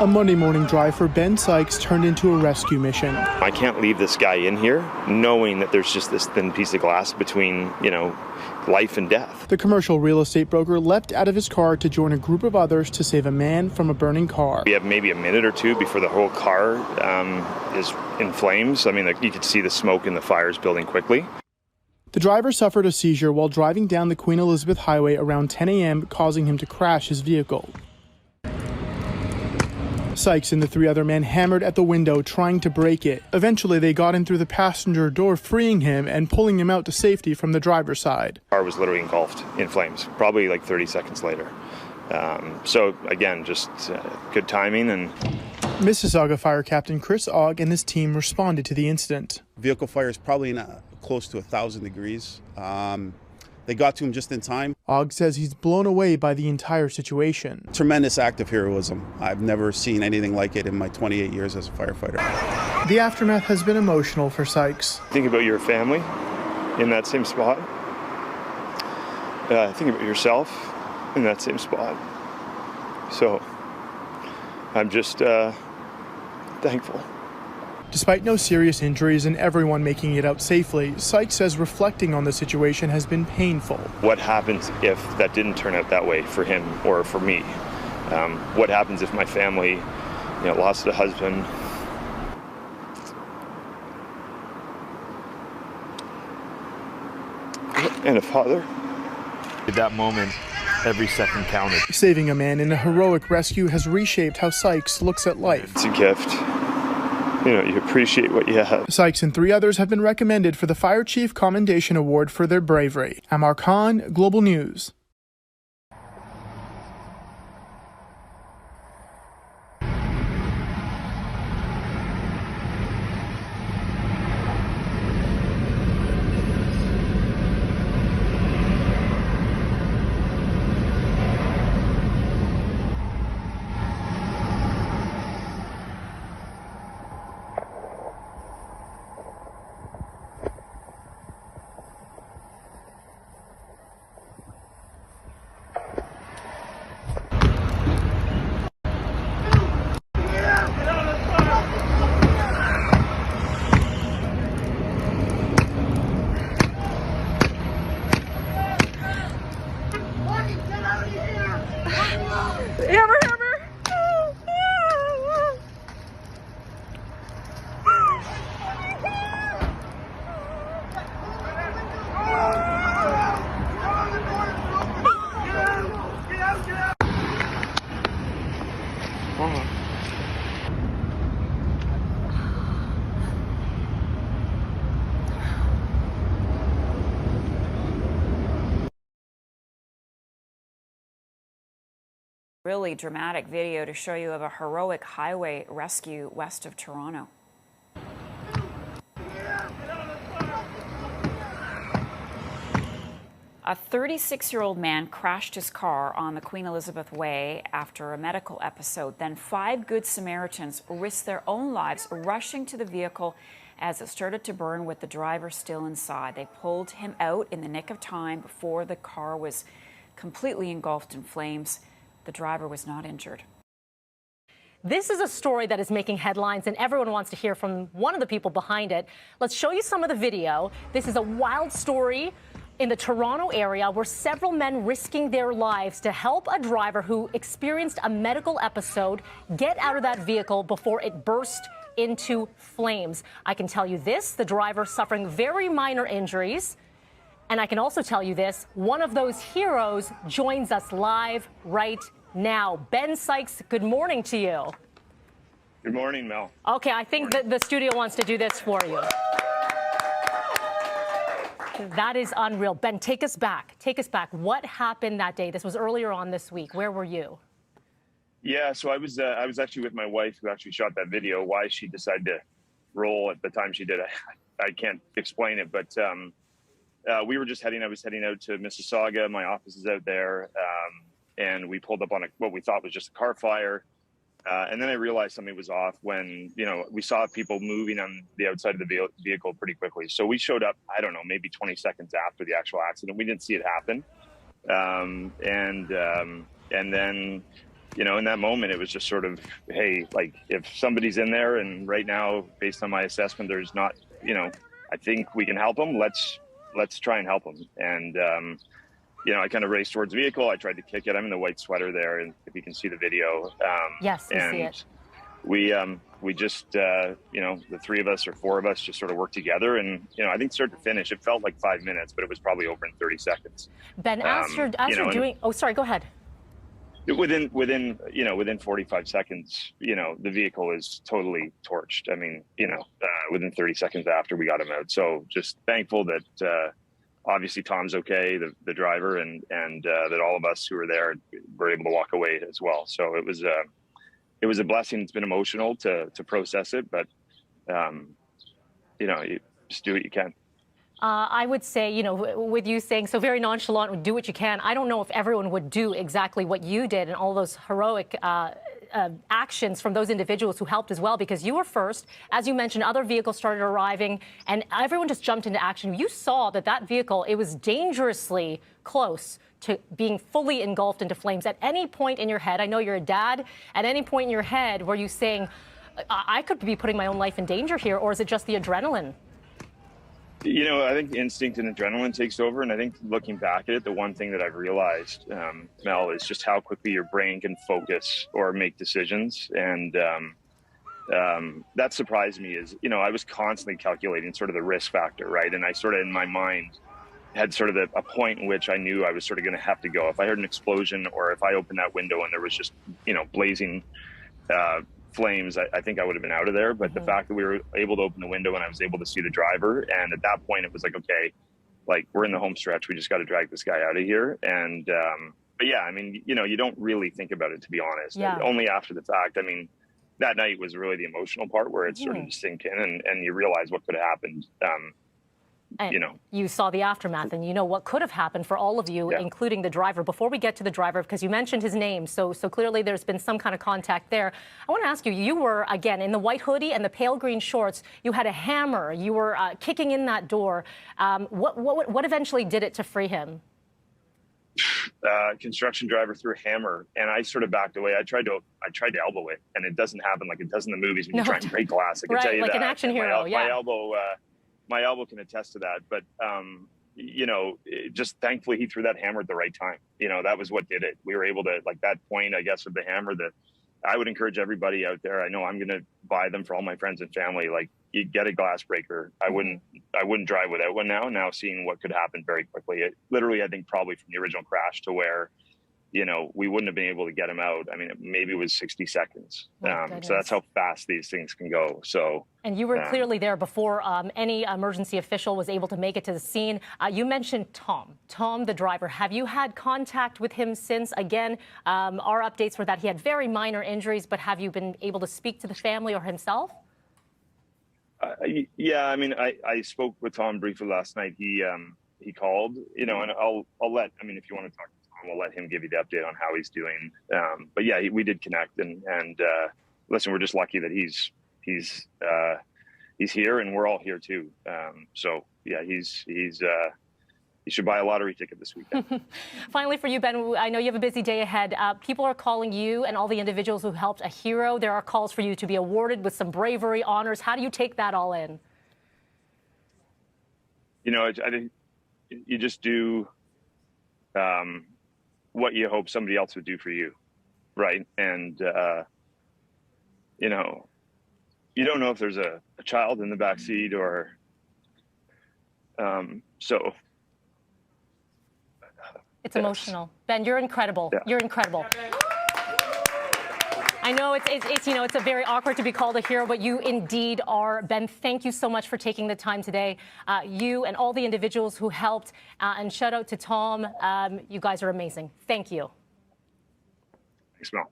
A Monday morning drive for Ben Sykes turned into a rescue mission. I can't leave this guy in here knowing that there's just this thin piece of glass between, life and death. The commercial real estate broker leapt out of his car to join a group of others to save a man from a burning car. We have maybe a minute or two before the whole car is in flames. I mean, you could see the smoke and the fires building quickly. The driver suffered a seizure while driving down the Queen Elizabeth Highway around 10 a.m., causing him to crash his vehicle. Sykes and the three other men hammered at the window, trying to break it. Eventually, they got in through the passenger door, freeing him and pulling him out to safety from the driver's side. The car was literally engulfed in flames, probably like 30 seconds later. So, again, just good timing. And Mississauga Fire Captain Chris Ogg and his team responded to the incident. Vehicle fire is probably close to 1,000 degrees. They got to him just in time. Ogg says he's blown away by the entire situation. Tremendous act of heroism. I've never seen anything like it in my 28 years as a firefighter. The aftermath has been emotional for Sykes. Think about your family in that same spot. Think about yourself in that same spot. So I'm just thankful. Despite no serious injuries and everyone making it out safely, Sykes says reflecting on the situation has been painful. What happens if that didn't turn out that way for him or for me? What happens if my family, lost a husband, and a father? At that moment, every second counted. Saving a man in a heroic rescue has reshaped how Sykes looks at life. It's a gift. You appreciate what you have. Sykes and three others have been recommended for the Fire Chief Commendation Award for their bravery. Amar Khan, Global News. Really dramatic video to show you of a heroic highway rescue west of Toronto. A 36-year-old man crashed his car on the Queen Elizabeth Way after a medical episode. Then 5 Good Samaritans risked their own lives rushing to the vehicle as it started to burn with the driver still inside. They pulled him out in the nick of time before the car was completely engulfed in flames. The driver was not injured. This is a story that is making headlines, and everyone wants to hear from one of the people behind it. Let's show you some of the video. This is a wild story in the Toronto area where several men risking their lives to help a driver who experienced a medical episode get out of that vehicle before it burst into flames. I can tell you this, the driver suffering very minor injuries. And I can also tell you this, one of those heroes joins us live right now. Ben Sykes, good morning to you. Good morning, Mel. Okay, I think that the studio wants to do this for you. That is unreal. Ben, take us back. Take us back. What happened that day? This was earlier on this week. Where were you? Yeah, so I was actually with my wife who actually shot that video. Why she decided to roll at the time she did, I can't explain it, but I was heading out to Mississauga. My office is out there. And we pulled up on what we thought was just a car fire. And then I realized something was off when, we saw people moving on the outside of the vehicle pretty quickly. So we showed up, I don't know, maybe 20 seconds after the actual accident. We didn't see it happen. And then you know, in that moment, it was just sort of, hey, like if somebody's in there and right now, based on my assessment, there's not, you know, I think we can help them. Let's try and help them. And, you know, I kind of raced towards the vehicle. I tried to kick it. I'm in the white sweater there, and if you can see the video. Yes, we see it. We just, you know, the three of us or four of us just sort of worked together. And, you know, I think start to finish, it felt like 5 minutes, but it was probably over in 30 seconds. Ben, as you're doing, oh, sorry, go ahead. Within 45 seconds, you know, the vehicle is totally torched. I mean, you know, within 30 seconds after we got him out. So just thankful that, obviously Tom's okay, the driver, and that all of us who were there were able to walk away as well. So it was a blessing. It's been emotional to process it, but you know, you just do what you can. I would say, you know, with you saying so very nonchalant, do what you can. I don't know if everyone would do exactly what you did and all those heroic actions from those individuals who helped as well, because you were first. As you mentioned, other vehicles started arriving and everyone just jumped into action. You saw that vehicle, it was dangerously close to being fully engulfed into flames. At any point in your head, I know you're a dad, at any point in your head were you saying, I could be putting my own life in danger here, or is it just the adrenaline? You know, I think instinct and adrenaline takes over. And I think looking back at it, the one thing that I've realized, Mel, is just how quickly your brain can focus or make decisions. And that surprised me is, you know, I was constantly calculating sort of the risk factor, right? And I sort of, in my mind, had sort of a point in which I knew I was sort of going to have to go. If I heard an explosion or if I opened that window and there was just, you know, blazing flames, I think I would have been out of there. But the fact that we were able to open the window and I was able to see the driver, and at that point it was like, okay, like we're in the home stretch, we just got to drag this guy out of here. And but yeah, I mean, you know, you don't really think about it, to be honest. Yeah. Only after the fact. I mean, that night was really the emotional part where it started to sink in, and you realize what could have happened. And you know, you saw the aftermath and you know what could have happened for all of you, including the driver. Before we get to the driver, because you mentioned his name, so clearly there's been some kind of contact there. I want to ask you, you were, again, in the white hoodie and the pale green shorts. You had a hammer. You were kicking in that door. What eventually did it to free him? Construction driver threw a hammer, and I sort of backed away. I tried to elbow it, and it doesn't happen like it does in the movies when you try and break glass. I can tell you like that. An action hero. My elbow can attest to that. But you know, just thankfully he threw that hammer at the right time. You know, that was what did it. We were able to, like, that point, I guess, of the hammer, that I would encourage everybody out there. I know I'm going to buy them for all my friends and family. Like, you get a glass breaker. I wouldn't drive without one now seeing what could happen very quickly. It literally, I think, probably from the original crash to where, you know, we wouldn't have been able to get him out. I mean, maybe it was 60 seconds. So that's how fast these things can go. So. And you were clearly there before any emergency official was able to make it to the scene. You mentioned Tom, the driver. Have you had contact with him since? Again, our updates were that he had very minor injuries, but have you been able to speak to the family or himself? Yeah, I mean, I spoke with Tom briefly last night. He called, you know, and I'll let, I mean, if you want to talk to Tom, we'll let him give you the update on how he's doing. But yeah, we did connect, and listen, we're just lucky that he's here, and we're all here too. So yeah, he should buy a lottery ticket this weekend. Finally, for you, Ben, I know you have a busy day ahead. People are calling you and all the individuals who helped a hero. There are calls for you to be awarded with some bravery, honors. How do you take that all in? You know, I think you just do what you hope somebody else would do for you, right? And you know, you don't know if there's a child in the back seat or so. It's emotional. Ben, you're incredible. Yeah. You're incredible. I know it's you know, it's a very awkward to be called a hero, but you indeed are. Ben, thank you so much for taking the time today. You and all the individuals who helped, and shout out to Tom. You guys are amazing. Thank you. Thanks, Mel.